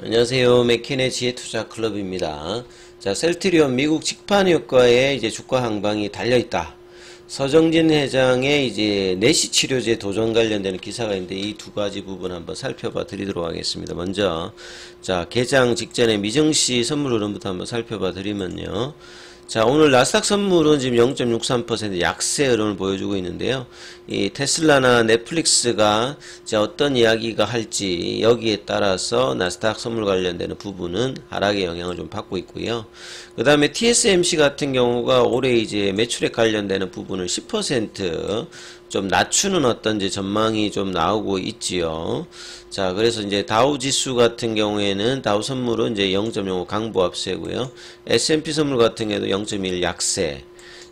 안녕하세요. 맥킨의 지혜투자클럽입니다. 자, 셀트리온 미국 직판효과에 이제 주가 항방이 달려있다. 서정진 회장의 이제 내시 치료제 도전 관련되는 기사가 있는데 이 두 가지 부분 한번 살펴봐 드리도록 하겠습니다. 먼저, 자, 개장 직전에 미증시 선물 흐름부터 한번 살펴봐 드리면요. 자, 오늘 나스닥 선물은 지금 0.63% 약세 흐름을 보여주고 있는데요. 이 테슬라나 넷플릭스가 이제 어떤 이야기가 할지 여기에 따라서 나스닥 선물 관련되는 부분은 하락의 영향을 좀 받고 있고요. 그 다음에 TSMC 같은 경우가 올해 이제 매출액 관련되는 부분을 10% 좀 낮추는 어떤 이제 전망이 좀 나오고 있지요. 자, 그래서 이제 다우 지수 같은 경우에는 다우 선물은 이제 0.05 강보 압세고요. S&P 선물 같은 경우도 0.1 약세.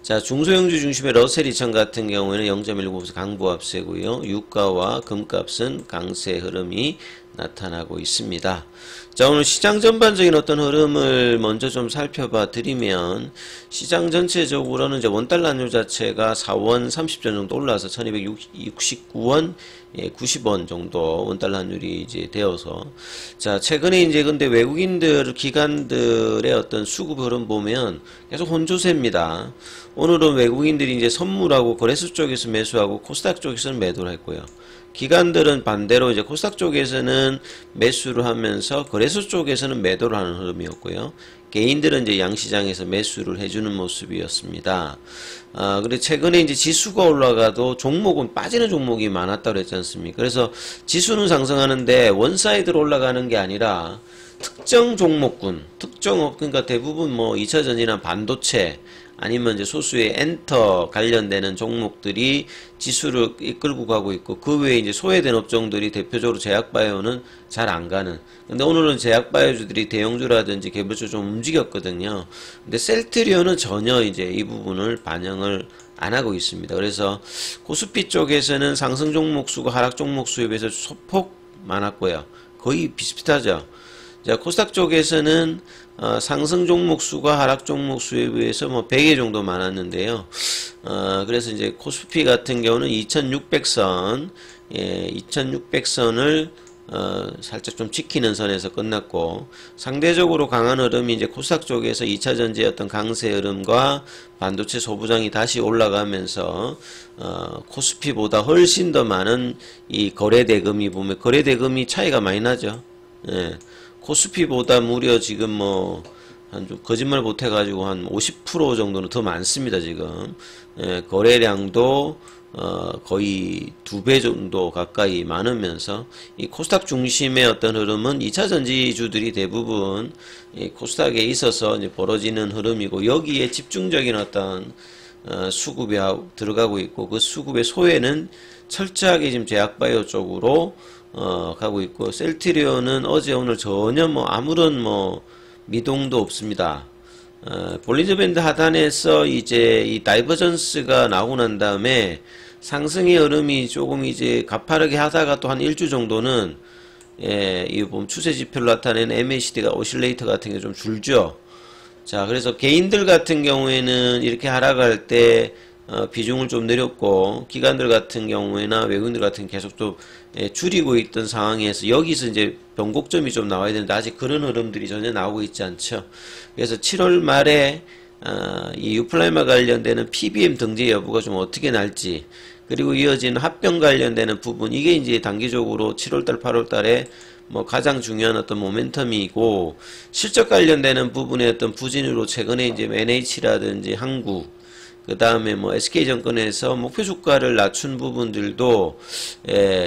자, 중소형주 중심의 러셀 2000 같은 경우에는 0.19 강보 압세고요. 유가와 금값은 강세 흐름이 나타나고 있습니다. 자, 오늘 시장 전반적인 어떤 흐름을 먼저 좀 살펴봐 드리면, 시장 전체적으로는 이제 원달러 환율 자체가 4원 30전 정도 올라서 1269원 90원 정도 원달러 환율이 이제 되어서, 자, 최근에 이제 근데 외국인들 기관들의 어떤 수급 흐름 보면 계속 혼조세입니다. 오늘은 외국인들이 이제 선물하고 거래소 쪽에서 매수하고 코스닥 쪽에서는 매도를 했고요. 기관들은 반대로 이제 코스닥 쪽에서는 매수를 하면서 거래소 쪽에서는 매도를 하는 흐름이었고요. 개인들은 이제 양시장에서 매수를 해주는 모습이었습니다. 그리고 최근에 이제 지수가 올라가도 종목은 빠지는 종목이 많았다고 했지 않습니까? 그래서 지수는 상승하는데 원사이드로 올라가는 게 아니라 특정 종목군, 특정 그러니까 대부분 뭐 2차전지나 반도체 아니면 이제 소수의 엔터 관련되는 종목들이 지수를 이끌고 가고 있고, 그 외에 이제 소외된 업종들이 대표적으로 제약바이오는 잘 안 가는. 근데 오늘은 제약바이오주들이 대형주라든지 개별주 좀 움직였거든요. 근데 셀트리온은 전혀 이제 이 부분을 반영을 안 하고 있습니다. 그래서 코스피 쪽에서는 상승 종목 수가 하락 종목 수에 비해서 소폭 많았고요. 거의 비슷비슷하죠. 자, 코스닥 쪽에서는 상승 종목 수가 하락 종목 수에 비해서 뭐 100개 정도 많았는데요. 그래서 이제 코스피 같은 경우는 2600선, 2600선을 살짝 좀 지키는 선에서 끝났고, 상대적으로 강한 흐름이 이제 코스닥 쪽에서 2차전지의 어떤 강세 흐름과 반도체 소부장이 다시 올라가면서 코스피보다 훨씬 더 많은 이 거래대금이 보면 거래대금이 차이가 많이 나죠. 예. 코스피보다 무려 지금 뭐 한 좀 거짓말 못해가지고 한 50% 정도는 더 많습니다. 지금 거래량도 거의 2배 정도 가까이 많으면서 이 코스닥 중심의 어떤 흐름은 2차 전지주들이 대부분 이 코스닥에 있어서 이제 벌어지는 흐름이고, 여기에 집중적인 어떤 수급이 들어가고 있고, 그 수급의 소외는 철저하게 지금 제약바이오 쪽으로 가고 있고, 셀트리온은 어제 오늘 전혀 뭐 아무런 뭐 미동도 없습니다. 볼린저 밴드 하단에서 이제 이 다이버전스가 나오고 난 다음에 상승의 흐름이 조금 이제 가파르게 하다가 또 한 일주 정도는 이 보면 추세 지표를 나타내는 MACD가 오실레이터 같은 게 좀 줄죠. 자, 그래서 개인들 같은 경우에는 이렇게 하락할 때 비중을 좀 내렸고, 기관들 같은 경우에나 외국인들 같은 계속 좀 줄이고 있던 상황에서 여기서 이제 변곡점이 좀 나와야 되는데 아직 그런 흐름들이 전혀 나오고 있지 않죠. 그래서 7월 말에 이 유플라이마 관련되는 PBM 등재 여부가 좀 어떻게 날지, 그리고 이어지는 합병 관련되는 부분, 이게 이제 단기적으로 7월달 8월달에 뭐 가장 중요한 어떤 모멘텀이고, 실적 관련되는 부분의 어떤 부진으로 최근에 이제 NH라든지 한국, 그 다음에 뭐 SK증권에서 목표 주가를 낮춘 부분들도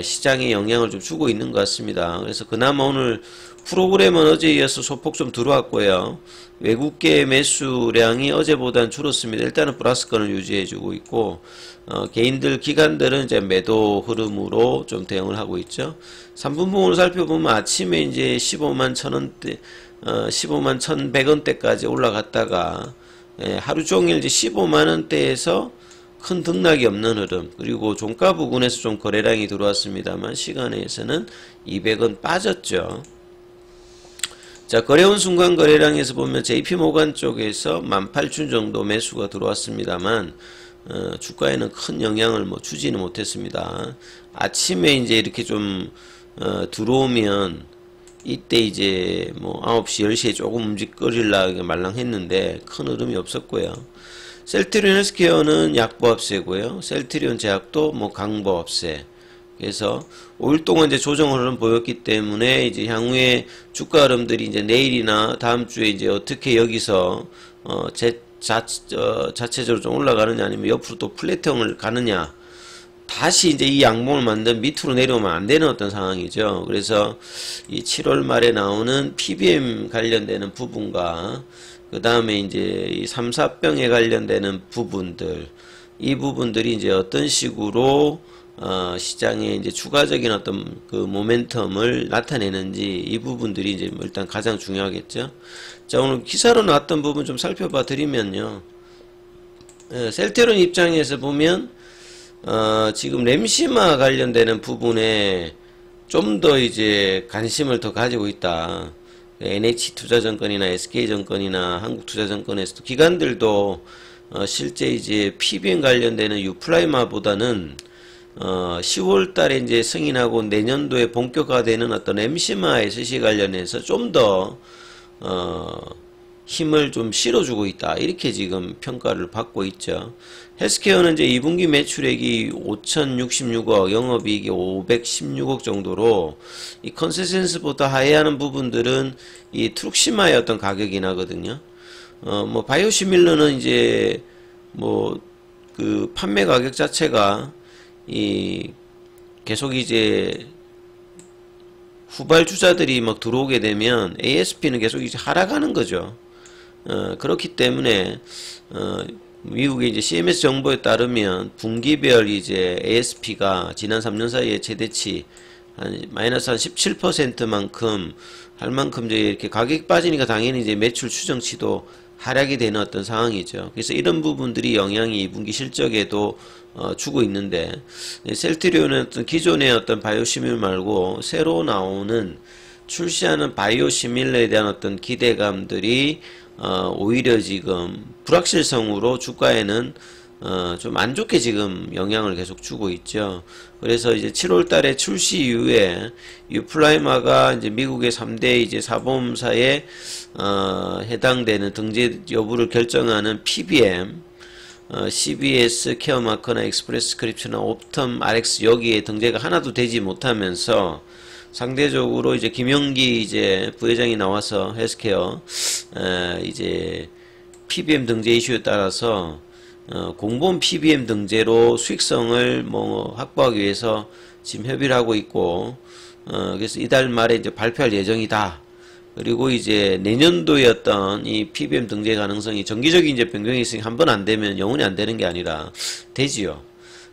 시장에 영향을 좀 주고 있는 것 같습니다. 그래서 그나마 오늘 프로그램은 어제에 이어서 소폭 좀 들어왔고요. 외국계 매수량이 어제보다는 줄었습니다. 일단은 플러스권을 유지해주고 있고, 개인들, 기관들은 이제 매도 흐름으로 좀 대응을 하고 있죠. 3분봉으로 살펴보면 아침에 이제 15만 1000원대, 15만 1100원대까지 올라갔다가 하루 종일 이제 15만원대에서 큰 등락이 없는 흐름, 그리고 종가 부근에서 좀 거래량이 들어왔습니다만 시간에서는 200원 빠졌죠. 자, 거래온 순간 거래량에서 보면 JP모간 쪽에서 18,000 정도 매수가 들어왔습니다만 주가에는 큰 영향을 뭐 주지는 못했습니다. 아침에 이제 이렇게 좀 들어오면 이때 이제 뭐 9시 10시에 조금 움직거릴라 말랑했는데 큰 흐름이 없었고요. 셀트리온 헬스케어는 약보합세고요. 셀트리온 제약도 뭐 강보합세. 그래서 5일 동안 이제 조정 흐름 보였기 때문에 이제 향후에 주가 흐름들이 이제 내일이나 다음 주에 이제 어떻게 여기서 자체적으로 좀 올라가느냐 아니면 옆으로 또 플랫형을 가느냐, 다시 이제 이 양봉을 만든 밑으로 내려오면 안 되는 어떤 상황이죠. 그래서 이 7월 말에 나오는 PBM 관련되는 부분과 그 다음에 이제 이 3, 4병에 관련되는 부분들, 이 부분들이 이제 어떤 식으로 시장에 이제 추가적인 어떤 그 모멘텀을 나타내는지, 이 부분들이 이제 뭐 일단 가장 중요하겠죠. 자, 오늘 기사로 나왔던 부분 좀 살펴봐 드리면요. 셀트리온 입장에서 보면 지금 램시마 관련되는 부분에 좀 더 이제 관심을 더 가지고 있다. NH투자증권이나 SK증권이나 한국투자증권에서도 기관들도 실제 이제 PBM 관련되는 유플라이마보다는 10월 달에 이제 승인하고 내년도에 본격화되는 어떤 램시마의 실시 관련해서 좀 더 힘을 좀 실어주고 있다. 이렇게 지금 평가를 받고 있죠. 헬스케어는 이제 2분기 매출액이 5,066억, 영업이익이 516억 정도로 이 컨센서스보다 하회하는 부분들은 이 트룩시마의 어떤 가격이 나거든요. 뭐 바이오시밀러는 이제 뭐 그 판매 가격 자체가 이 계속 이제 후발주자들이 막 들어오게 되면 ASP는 계속 이제 하락하는 거죠. 그렇기 때문에 미국의 이제 CMS 정보에 따르면 분기별 이제 ASP가 지난 3년 사이에 최대치 마이너스 한 17%만큼 할 만큼 이제 이렇게 가격이 빠지니까 당연히 이제 매출 추정치도 하락이 되는 어떤 상황이죠. 그래서 이런 부분들이 영향이 2분기 실적에도 주고 있는데, 셀트리온은 어떤 기존의 어떤 바이오시밀 말고 새로 나오는 출시하는 바이오시밀러에 대한 어떤 기대감들이 오히려 지금 불확실성으로 주가에는 좀 안 좋게 지금 영향을 계속 주고 있죠. 그래서 이제 7월 달에 출시 이후에 유플라이마가 이제 미국의 3대 이제 사보험사에 해당되는 등재 여부를 결정하는 PBM, CVS, 케어마커나 익스프레스 스크립트나 옵텀, RX 여기에 등재가 하나도 되지 못하면서 상대적으로 이제 김용기 이제 부회장이 나와서 헬스케어 이제 PBM 등재 이슈에 따라서 공보험 PBM 등재로 수익성을 뭐 확보하기 위해서 지금 협의를 하고 있고, 그래서 이달 말에 이제 발표할 예정이다. 그리고 이제 내년도에 어떤 이 PBM 등재 가능성이 정기적인 이제 변경이 있으니 한 번 안 되면 영원히 안 되는 게 아니라 되지요.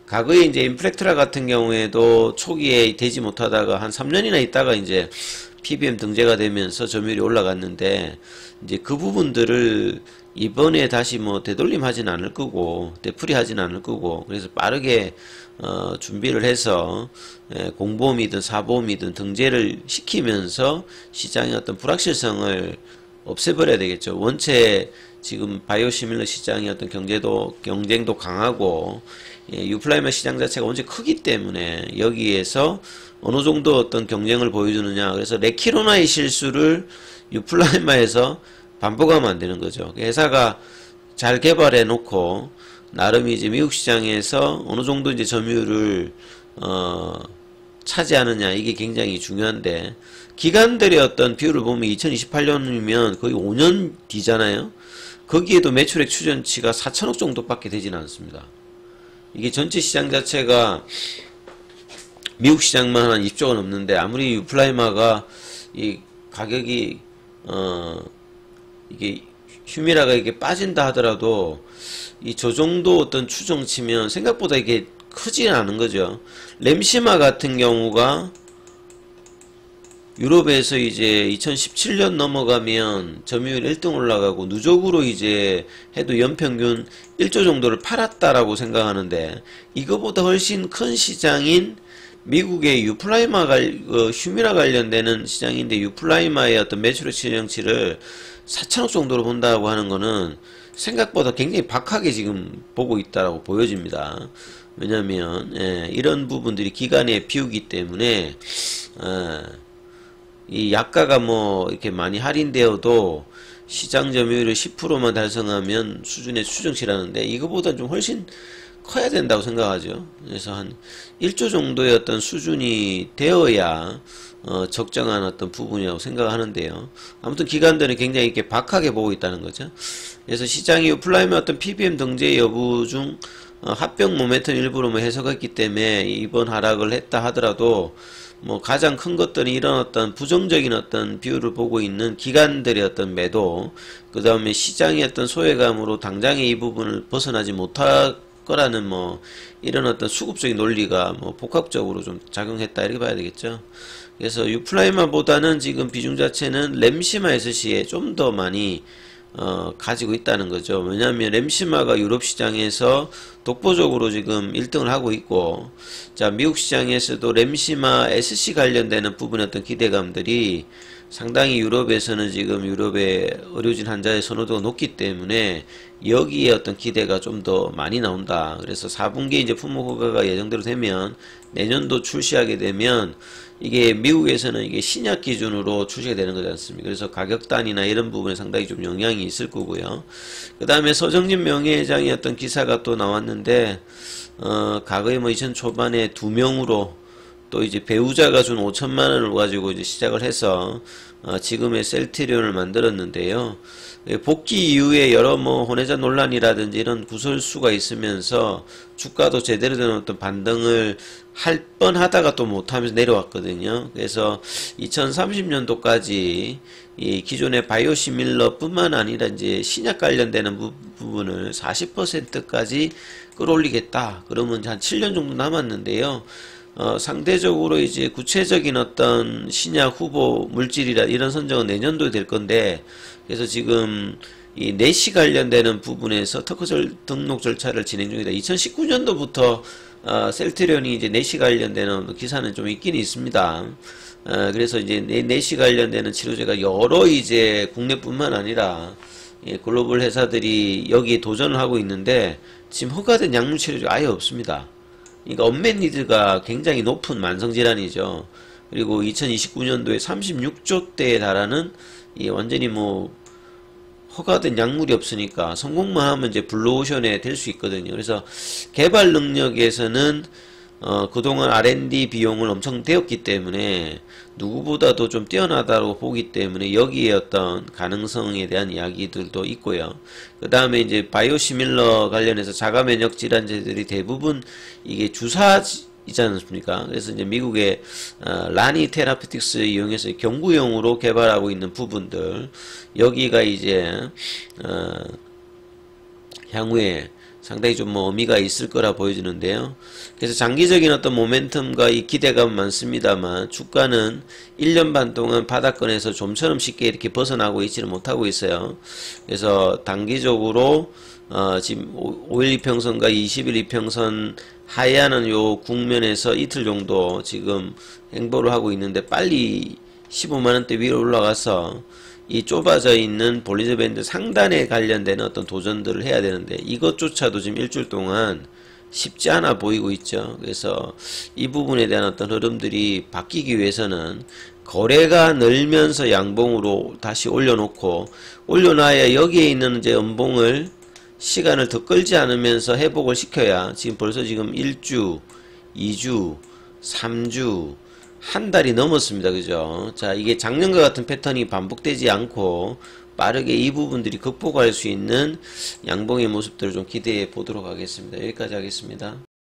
과거에 이제 인플렉트라 같은 경우에도 초기에 되지 못하다가 한 3년이나 있다가 이제 PBM 등재가 되면서 점유율이 올라갔는데, 이제 그 부분들을 이번에 다시 뭐 되돌림 하진 않을 거고 되풀이 하진 않을 거고, 그래서 빠르게 준비를 해서 공보험이든 사보험이든 등재를 시키면서 시장의 어떤 불확실성을 없애버려야 되겠죠. 원체 지금 바이오시밀러 시장의 어떤 경쟁도 강하고 유플라이마 시장 자체가 원체 크기 때문에 여기에서 어느 정도 어떤 경쟁을 보여주느냐. 그래서 레키로나의 실수를 유플라이마에서 반복하면 안 되는 거죠. 회사가 잘 개발해 놓고 나름 이제 미국 시장에서 어느 정도 이제 점유율을 차지하느냐, 이게 굉장히 중요한데, 기관들의 어떤 비율을 보면 2028년이면 거의 5년 뒤잖아요. 거기에도 매출액 추전치가 4천억 정도밖에 되지는 않습니다. 이게 전체 시장 자체가 미국 시장만 한 2조가 넘는데, 아무리 유플라이마가 이 가격이 이게 휴미라가 이게 빠진다 하더라도 이 저 정도 어떤 추정치면 생각보다 이게 크지는 않은 거죠. 램시마 같은 경우가 유럽에서 이제 2017년 넘어가면 점유율 1등 올라가고 누적으로 이제 해도 연평균 1조 정도를 팔았다라고 생각하는데, 이거보다 훨씬 큰 시장인 미국의 유플라이마 휴미라 관련되는 시장인데 유플라이마의 어떤 매출액 추정치를 4천억 정도로 본다고 하는 거는 생각보다 굉장히 박하게 지금 보고 있다라고 보여집니다. 왜냐면 이런 부분들이 기간에 비우기 때문에 이 약가가 뭐 이렇게 많이 할인되어도 시장 점유율을 10%만 달성하면 수준의 추정치라는데 이거보다 좀 훨씬 커야 된다고 생각하죠. 그래서 한 1조 정도의 어떤 수준이 되어야 적정한 어떤 부분이라고 생각하는데요. 아무튼 기관들은 굉장히 이렇게 박하게 보고 있다는 거죠. 그래서 시장이 플라임의 어떤 PBM 등재 여부 중 합병 모멘텀 일부로 뭐 해석했기 때문에 이번 하락을 했다 하더라도 뭐 가장 큰 것들은 이런 어떤 부정적인 어떤 비율을 보고 있는 기관들의 어떤 매도, 그 다음에 시장의 어떤 소외감으로 당장의 이 부분을 벗어나지 못할 거라는 뭐 이런 어떤 수급적인 논리가 뭐 복합적으로 좀 작용했다 이렇게 봐야 되겠죠. 그래서 유플라이마보다는 지금 비중 자체는 램시마 SC에 좀 더 많이 가지고 있다는 거죠. 왜냐하면 램시마가 유럽 시장에서 독보적으로 지금 1등을 하고 있고, 자, 미국 시장에서도 램시마 SC 관련되는 부분의 어떤 기대감들이 상당히 유럽에서는 지금 유럽의 의료진 환자의 선호도가 높기 때문에 여기에 어떤 기대가 좀 더 많이 나온다. 그래서 4분기 이제 품목 허가가 예정대로 되면 내년도 출시하게 되면 이게 미국에서는 이게 신약 기준으로 출시가 되는 거지 않습니까? 그래서 가격단이나 이런 부분에 상당히 좀 영향이 있을 거고요. 그 다음에 서정진 명예회장의 어떤 기사가 또 나왔는데, 과거에 뭐 2000 초반에 2명으로 또 이제 배우자가 준 5천만 원을 가지고 이제 시작을 해서 지금의 셀트리온을 만들었는데요. 복귀 이후에 여러 뭐 혼외자 논란이라든지 이런 구설수가 있으면서 주가도 제대로 된 어떤 반등을 할 뻔하다가 또 못하면서 내려왔거든요. 그래서 2030년도까지 이 기존의 바이오시밀러 뿐만 아니라 이제 신약 관련되는 부분을 40%까지 끌어올리겠다. 그러면 한 7년 정도 남았는데요. 상대적으로 이제 구체적인 어떤 신약 후보 물질이라 이런 선정은 내년도에 될 건데, 그래서 지금 이 내시 관련되는 부분에서 특허 등록 절차를 진행 중이다. 2019년도부터 셀트리온이 이제 내시 관련되는 기사는 좀 있긴 있습니다. 그래서 이제 내시 관련되는 치료제가 여러 이제 국내뿐만 아니라 글로벌 회사들이 여기에 도전을 하고 있는데 지금 허가된 약물 치료제가 아예 없습니다. 그러니까 언맷 니드가 굉장히 높은 만성질환이죠. 그리고 2029년도에 36조대에 달하는 완전히 뭐 허가된 약물이 없으니까 성공만 하면 이제 블루오션에 될 수 있거든요. 그래서 개발 능력에서는 그동안 R&D 비용을 엄청 되었기 때문에 누구보다도 좀 뛰어나다고 보기 때문에 여기에 어떤 가능성에 대한 이야기들도 있고요. 그 다음에 이제 바이오시밀러 관련해서 자가면역 질환제들이 대부분 이게 주사이지 않습니까? 그래서 이제 미국의 라니 테라피틱스 이용해서 경구용으로 개발하고 있는 부분들, 여기가 이제 향후에 상당히 좀 뭐 의미가 있을 거라 보여지는데요. 그래서 장기적인 어떤 모멘텀과 이 기대감 많습니다만 주가는 1년 반 동안 바닥권에서 좀처럼 쉽게 이렇게 벗어나고 있지는 못하고 있어요. 그래서 단기적으로 지금 5일 이평선과 20일 이평선 하회하는 요 국면에서 이틀 정도 지금 행보를 하고 있는데 빨리 15만원대 위로 올라가서 이 좁아져 있는 볼리저 밴드 상단에 관련되는 어떤 도전들을 해야 되는데 이것조차도 지금 일주일 동안 쉽지 않아 보이고 있죠. 그래서 이 부분에 대한 어떤 흐름들이 바뀌기 위해서는 거래가 늘면서 양봉으로 다시 올려놓고 올려놔야 여기에 있는 이제 음봉을 시간을 더 끌지 않으면서 회복을 시켜야 지금 벌써 지금 1주, 2주, 3주 한 달이 넘었습니다. 그죠? 자, 이게 작년과 같은 패턴이 반복되지 않고 빠르게 이 부분들이 극복할 수 있는 양봉의 모습들을 좀 기대해 보도록 하겠습니다. 여기까지 하겠습니다.